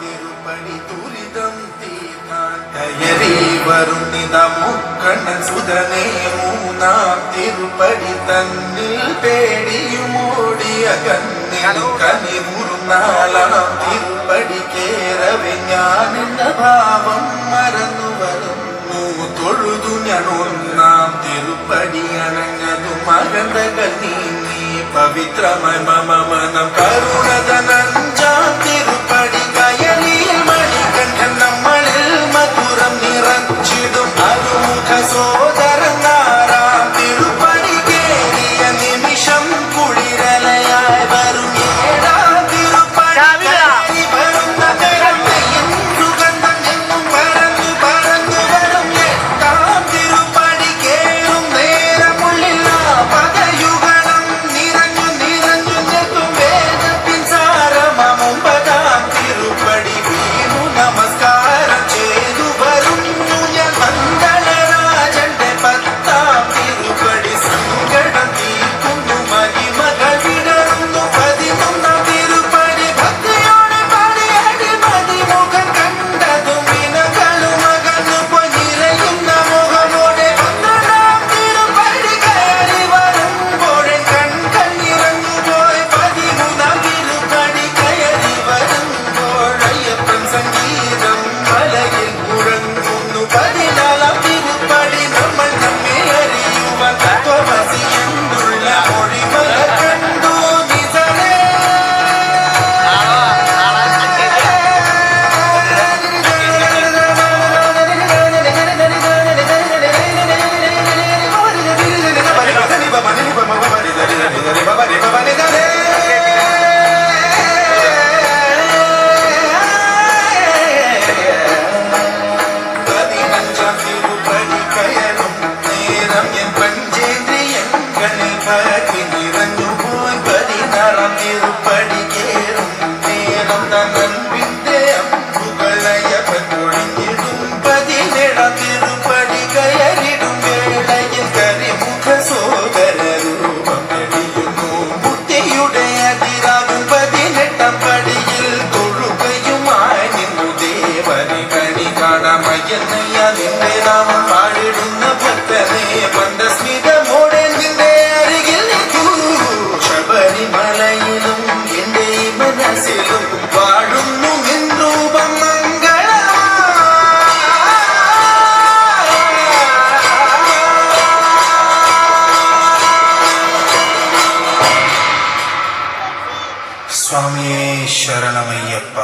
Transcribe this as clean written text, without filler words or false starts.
திருப்படி துரிதம் தீர்த்தான் கயறி வரும் நிதமுக்கண்ணன் சுதனே மூனாம் திருப்படி தன்னில் தேடியும் ஓடிய கண்ணில் கனி முருநாளாம் திருப்படி കേറവെ ഞാൻ എന്ന ഭാവം മറന്നു വരുന്നു തൊഴുതു ഞാൻ ഒന്നാം തിരുപ്പടി അണഞ്ഞതു മകന്തകൾ നീങ്ങി പവിത്രമായ മമ മനം കരുണതനഞ്ചാം തിരുപ്പടി കയലിൽ മണികണ്ഠൻ നമ്മളിൽ മധുരം നിറച്ചിടും അരുമുഖ സോദരൻ നാറാം തിരുപ്പടി കേറിയ നിമിഷം കുളിരലയായി വരും ഏഴാം തിരുപ്പടി പാടിടുന്ന ഭക്തനെ മന്ദസ്മിതമോടെ നിന്റെ അരികിൽ നിൽക്കൂ ശബരിമലയിലും എന്റെ മനസ്സിലും വാഴുന്നു നിൻ രൂപം സ്വാമിയേ ശരണമയ്യപ്പ.